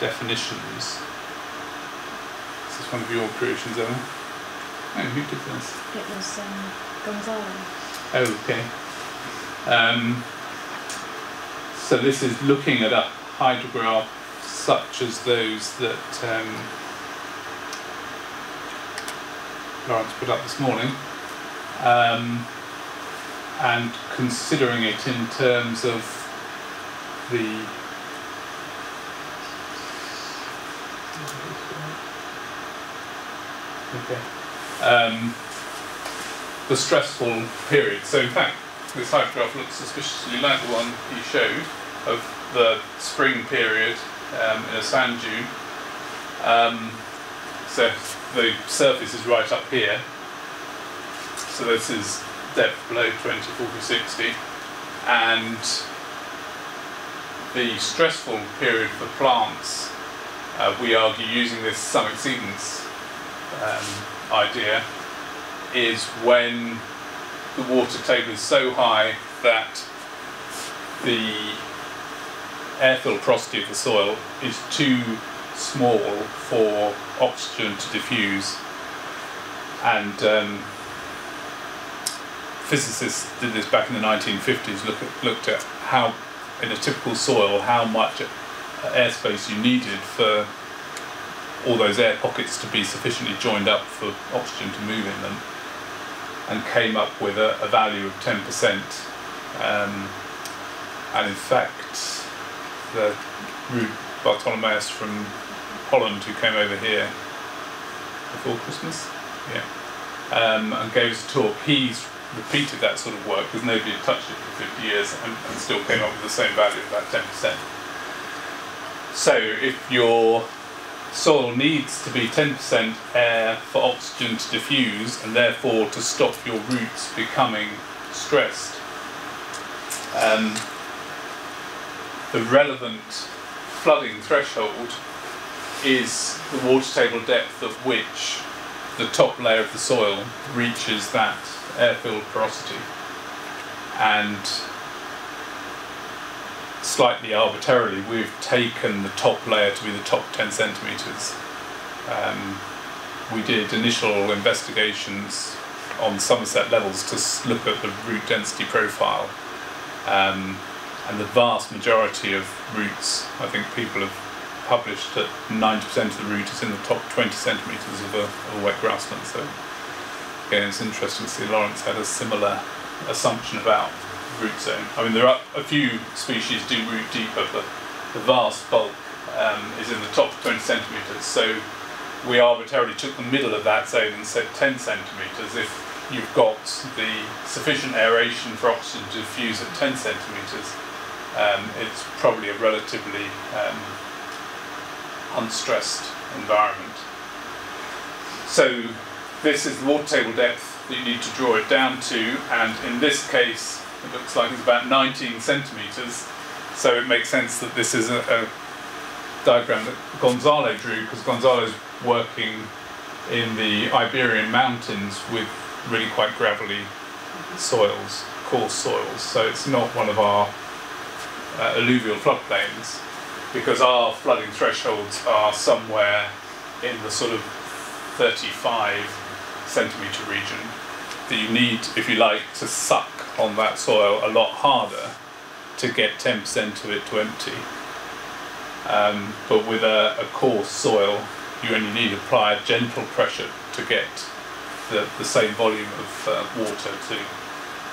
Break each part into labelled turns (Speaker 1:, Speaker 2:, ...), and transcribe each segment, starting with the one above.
Speaker 1: definitions. This is one of your creations, Emma. Oh, who did this?
Speaker 2: It was Gonzalo.
Speaker 1: Oh, okay. So this is looking at a hydrograph such as those that Lawrence put up this morning, and considering it in terms of the the stressful period. So in fact, this hydrograph looks suspiciously like the one he showed of the spring period in a sand dune. So the surface is right up here. So this is depth below 20, 40, 60. And the stressful period for plants, we argue using this sum exceedance idea, is when the water table is so high that the airfill porosity of the soil is too small for oxygen to diffuse. And physicists did this back in the 1950s, looked at how, in a typical soil, how much airspace you needed for all those air pockets to be sufficiently joined up for oxygen to move in them, and came up with a value of 10%. And in fact, the Ruud Bartholomeus from Holland, who came over here before Christmas, and gave us a talk, he's repeated that sort of work because nobody had touched it for 50 years and still came up with the same value, about 10%. So if your soil needs to be 10% air for oxygen to diffuse and therefore to stop your roots becoming stressed, the relevant flooding threshold is the water table depth at which the top layer of the soil reaches that air-filled porosity. And slightly arbitrarily, we've taken the top layer to be the top 10 centimetres. We did initial investigations on Somerset levels to look at the root density profile, and the vast majority of roots, I think people have published that 90% of the root is in the top 20 centimetres of a wet grassland. So again, it's interesting to see Lawrence had a similar assumption about root zone. I mean, there are a few species do root deeper, but the vast bulk is in the top 20 centimetres. So we arbitrarily took the middle of that zone and said 10 centimetres. If you've got the sufficient aeration for oxygen to diffuse at 10 centimetres, it's probably a relatively unstressed environment. So this is the water table depth that you need to draw it down to, and in this case it looks like it's about 19 centimetres, so it makes sense that this is a diagram that Gonzalo drew, because Gonzalo's working in the Iberian mountains with really quite gravelly soils, coarse soils, so it's not one of our alluvial floodplains, because our flooding thresholds are somewhere in the sort of 35 centimetre region, that you need, if you like, to suck on that soil a lot harder to get 10% of it to empty. But with a coarse soil, you only need to apply a gentle pressure to get the same volume of water to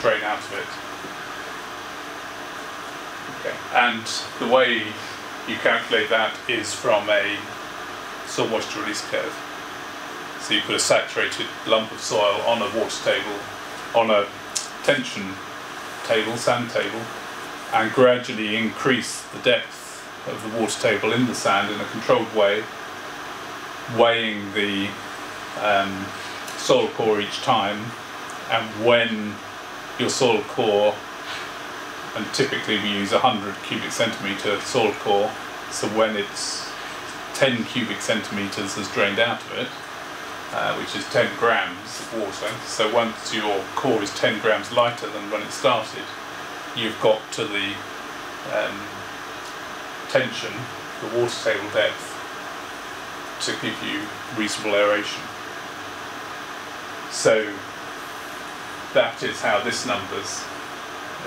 Speaker 1: drain out of it. Okay. And the way you calculate that is from a soil moisture release curve. So you put a saturated lump of soil on a water table, on a tension table, sand table, and gradually increase the depth of the water table in the sand in a controlled way, weighing the soil core each time, and when your soil core, and typically we use 100 cubic centimetre soil core, so when it's 10 cubic centimetres has drained out of it, which is 10 grams of water, so once your core is 10 grams lighter than when it started, you've got to the tension the water table depth to give you reasonable aeration. So that is how this number's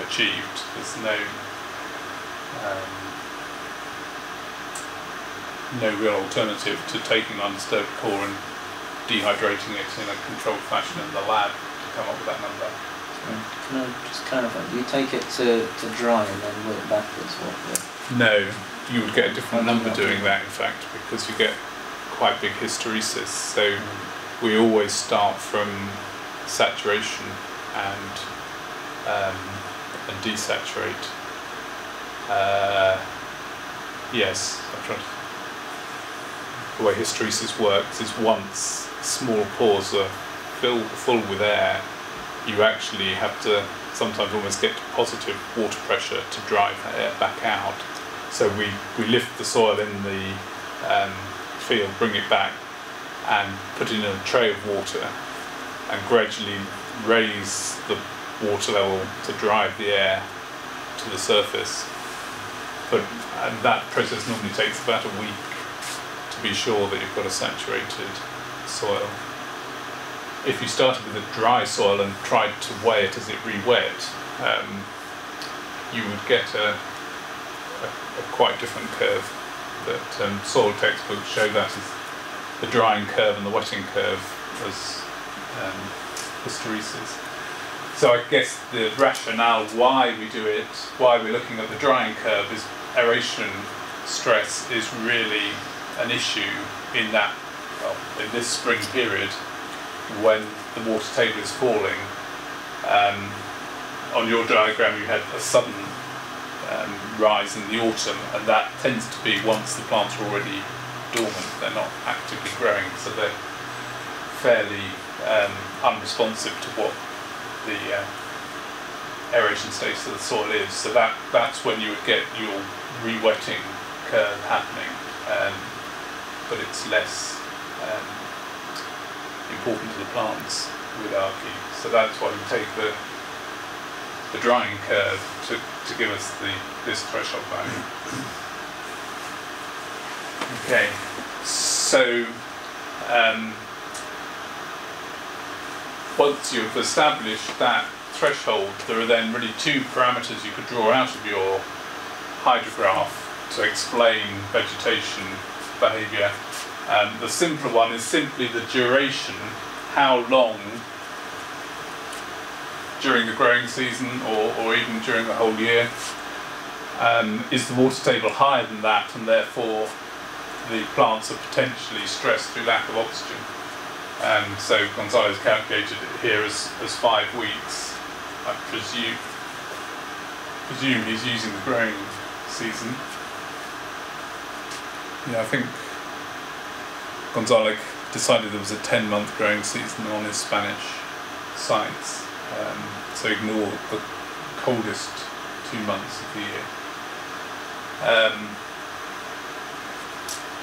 Speaker 1: achieved. There's no real alternative to taking undisturbed core and dehydrating it in a controlled fashion in the lab to come up with that number.
Speaker 3: Can I just clarify? Do you take it to dry and then work backwards?
Speaker 1: No, you would get a different number doing that, in fact, because you get quite big hysteresis. So we always start from saturation and desaturate. Yes, I'm trying to. The way hysteresis works is once small pores are full with air, you actually have to sometimes almost get to positive water pressure to drive that air back out. So we lift the soil in the field, bring it back, and put it in a tray of water, and gradually raise the water level to drive the air to the surface. And that process normally takes about a week to be sure that you've got a saturated soil. If you started with a dry soil and tried to weigh it as it re-wet, you would get a quite different curve. That soil textbooks show that as the drying curve and the wetting curve as hysteresis. So I guess the rationale why we do it, why we're looking at the drying curve, is aeration stress is really an issue in that, well, in this spring period when the water table is falling. On your diagram you had a sudden rise in the autumn, and that tends to be once the plants are already dormant, they're not actively growing, so they're fairly unresponsive to what the aeration status of the soil is. So that's when you would get your re-wetting curve happening, but it's less important to the plants, we'd argue. So that's why we take the drying curve to give us this threshold value. Okay, so once you've established that threshold, there are then really two parameters you could draw out of your hydrograph to explain vegetation behaviour. The simpler one is simply the duration, how long during the growing season or even during the whole year is the water table higher than that, and therefore the plants are potentially stressed through lack of oxygen. So Gonzalo's calculated it here as 5 weeks. I presume he's using the growing season. Yeah, I think Gonzalo decided there was a 10-month growing season on his Spanish sites, so ignore the coldest 2 months of the year.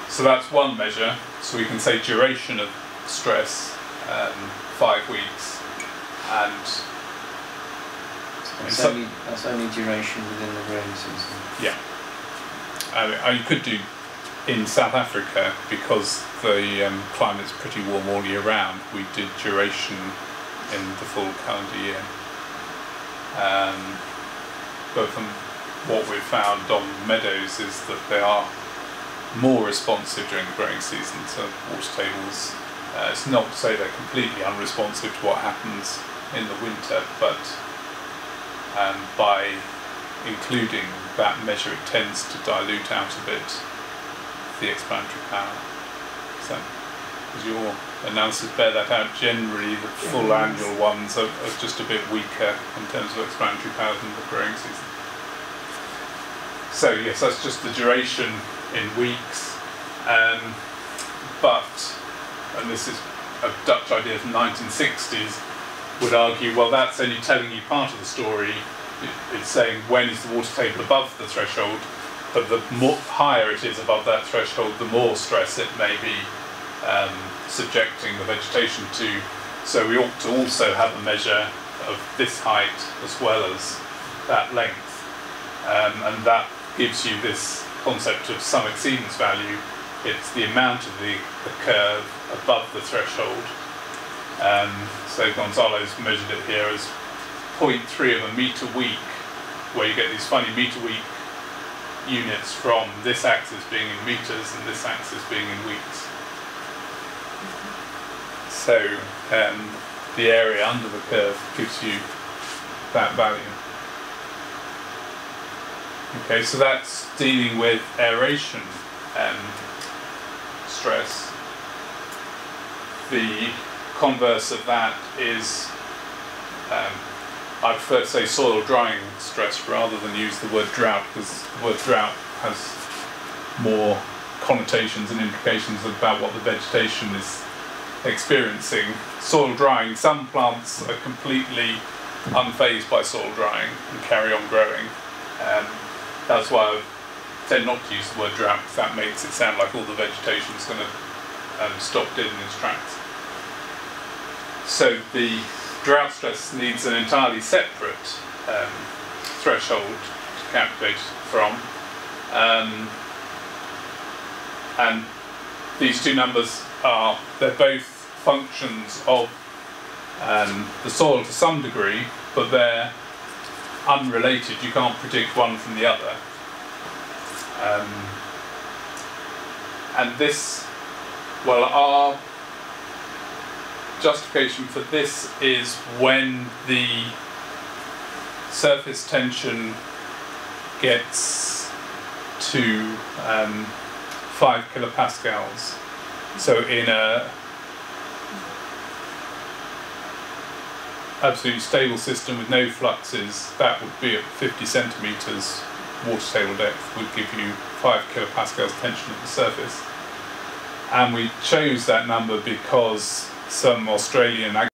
Speaker 1: So that's one measure. So we can say duration of stress, 5 weeks, and
Speaker 3: that's only duration within the growing season.
Speaker 1: Yeah. You could do in South Africa, because the climate's pretty warm all year round. We did duration in the full calendar year. But from what we've found on meadows is that they are more responsive during the growing season to water tables. It's not to say they're completely unresponsive to what happens in the winter, but by including that measure it tends to dilute out a bit the explanatory power. So, does your analysis bear that out? Generally the full annual ones are just a bit weaker in terms of explanatory power than the growing season. So yes, that's just the duration in weeks, but, and this is a Dutch idea from the 1960s, would argue, well, that's only telling you part of the story. It's saying when is the water table above the threshold, but the more higher it is above that threshold, the more stress it may be subjecting the vegetation to. So we ought to also have a measure of this height as well as that length, and that gives you this concept of sum exceedance value. It's the amount of the curve above the threshold. So Gonzalo's measured it here as 0.3 of a meter week, where you get these funny meter week units from this axis being in meters and this axis being in weeks. So the area under the curve gives you that value. Okay, so that's dealing with aeration stress. The converse of that is, I prefer to say soil drying stress rather than use the word drought, because the word drought has more connotations and implications about what the vegetation is experiencing. Soil drying, some plants are completely unfazed by soil drying and carry on growing. That's why I tend not to use the word drought, because that makes it sound like all the vegetation is going to stop dead in its tracks. So the drought stress needs an entirely separate threshold to calculate from, and these two numbers they're both functions of the soil to some degree, but they're unrelated. You can't predict one from the other. And this, well, our justification for this is when the surface tension gets to 5 kilopascals. So in a absolutely stable system with no fluxes, that would be at 50 centimetres water table depth, would give you 5 kilopascals tension at the surface. And we chose that number because some Australian